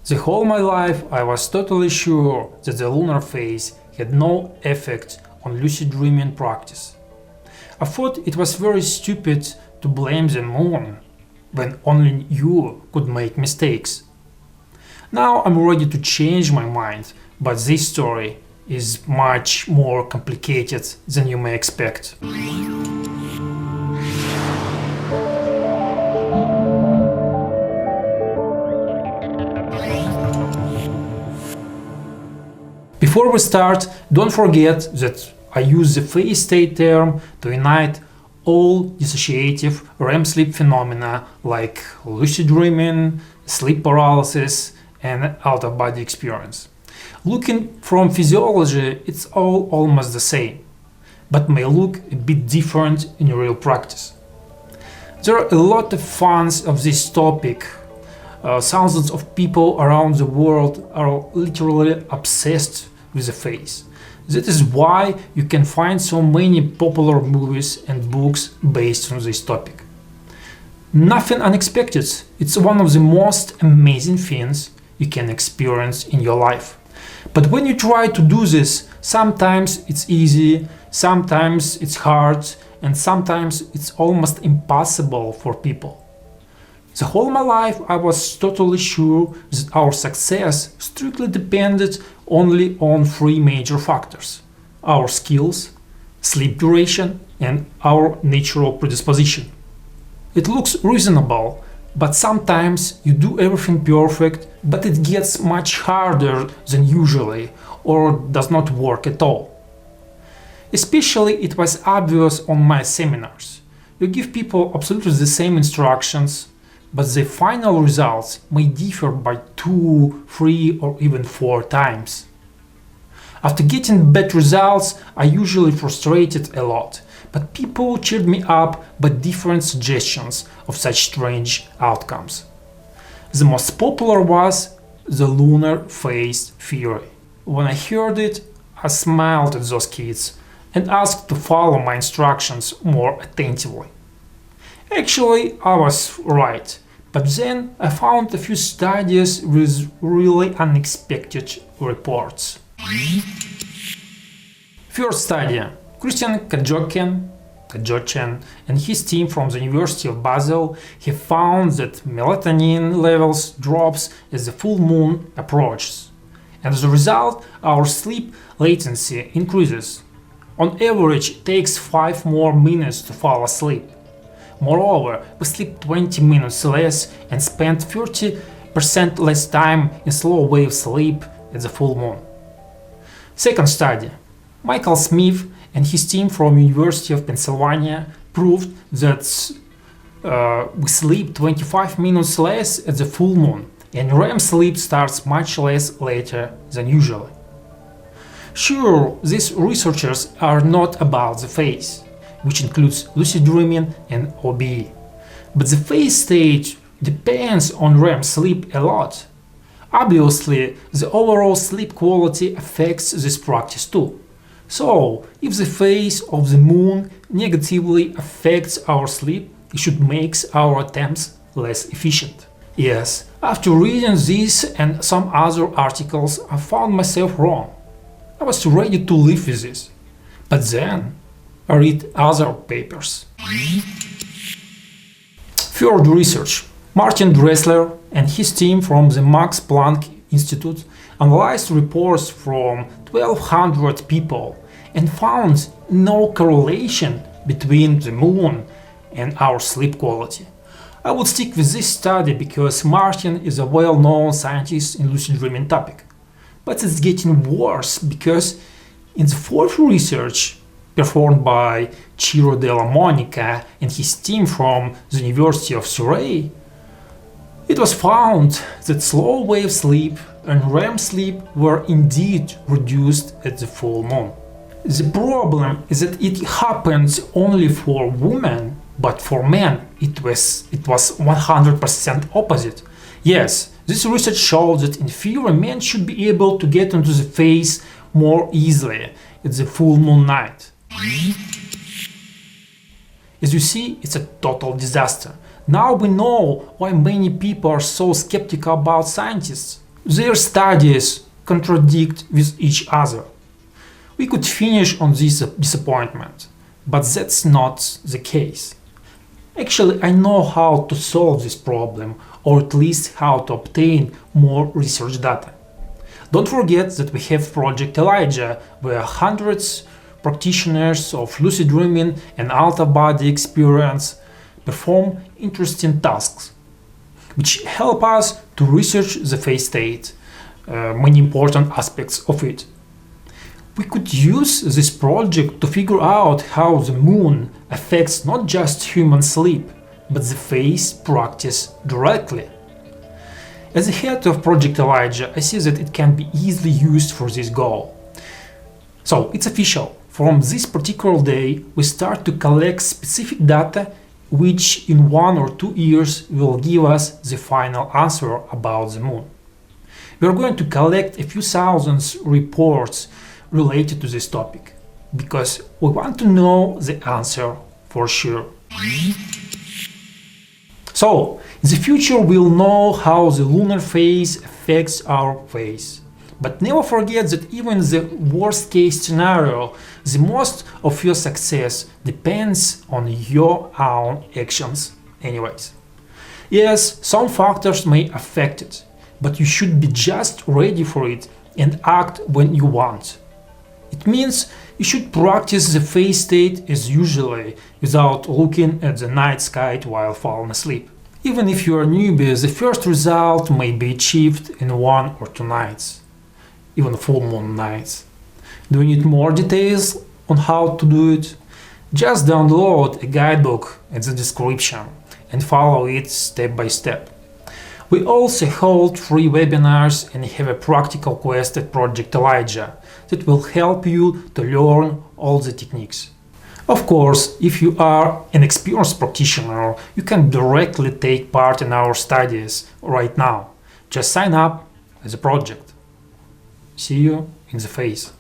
The whole my life I was totally sure that the lunar phase had no effect on lucid dreaming practice. I thought it was very stupid to blame the moon when only you could make mistakes. Now I'm ready to change my mind, but this story is much more complicated than you may expect. Before we start, don't forget that I use the phase state term to unite all dissociative REM sleep phenomena like lucid dreaming, sleep paralysis, and out-of-body experience. Looking from physiology, it's all almost the same, but may look a bit different in real practice. There are a lot of fans of this topic. Thousands of people around the world are literally obsessed with the phase. That is why you can find so many popular movies and books based on this topic. Nothing unexpected, it's one of the most amazing things you can experience in your life. But when you try to do this, sometimes it's easy, sometimes it's hard, and sometimes it's almost impossible for people. The whole my life I was totally sure that our success strictly depended only on three major factors: our skills, sleep duration, and our natural predisposition. It looks reasonable, but sometimes you do everything perfect, but it gets much harder than usually or does not work at all. Especially it was obvious on my seminars. You give people absolutely the same instructions, but the final results may differ by 2, 3 or even 4 times. After getting bad results, I usually frustrated a lot, but people cheered me up by different suggestions of such strange outcomes. The most popular was the lunar phase theory. When I heard it, I smiled at those kids and asked to follow my instructions more attentively. Actually, I was right, but then I found a few studies with really unexpected reports. First study. Christian Kajotchen and his team from the University of Basel have found that melatonin levels drops as the full moon approaches, and as a result, our sleep latency increases. On average, it takes 5 more minutes to fall asleep. Moreover, we sleep 20 minutes less and spend 30% less time in slow wave sleep at the full moon. Second study. Michael Smith and his team from University of Pennsylvania proved that we sleep 25 minutes less at the full moon, and REM sleep starts much less later than usual. Sure, these researchers are not about the phase, which includes lucid dreaming and OBE, but the phase state depends on REM sleep a lot. Obviously, the overall sleep quality affects this practice too. So, if the phase of the moon negatively affects our sleep, it should make our attempts less efficient. Yes, after reading this and some other articles, I found myself wrong. I was ready to live with this. But then, I read other papers. Third research. Martin Dressler and his team from the Max Planck Institute analyzed reports from 1,200 people and found no correlation between the moon and our sleep quality. I would stick with this study because Martin is a well-known scientist in lucid dreaming topic. But it's getting worse because in the fourth research performed by Ciro Della Monica and his team from the University of Surrey, it was found that slow wave sleep and REM sleep were indeed reduced at the full moon. The problem is that it happens only for women, but for men it was 100% opposite. Yes, this research showed that in theory men should be able to get into the phase more easily at the full moon night. As you see, it's a total disaster. Now we know why many people are so skeptical about scientists. Their studies contradict with each other. We could finish on this disappointment, but that's not the case. Actually, I know how to solve this problem, or at least how to obtain more research data. Don't forget that we have Project Elijah, where hundreds practitioners of lucid dreaming and out-of-body experience perform interesting tasks, which help us to research the phase state, many important aspects of it. We could use this project to figure out how the moon affects not just human sleep, but the phase practice directly. As the head of Project Elijah, I see that it can be easily used for this goal. So it's official. From this particular day, we start to collect specific data which in 1 or 2 years will give us the final answer about the moon. We are going to collect a few thousand reports related to this topic, because we want to know the answer for sure. So, in the future we'll know how the lunar phase affects our phase. But never forget that even in the worst case scenario, the most of your success depends on your own actions anyways. Yes, some factors may affect it, but you should be just ready for it and act when you want. It means you should practice the phase state as usually, without looking at the night sky while falling asleep. Even if you are a newbie, the first result may be achieved in 1 or 2 nights, even full moon nights. Do you need more details on how to do it? Just download a guidebook in the description and follow it step by step. We also hold free webinars and have a practical quest at Project Elijah that will help you to learn all the techniques. Of course, if you are an experienced practitioner, you can directly take part in our studies right now. Just sign up as a project. See you in the phase.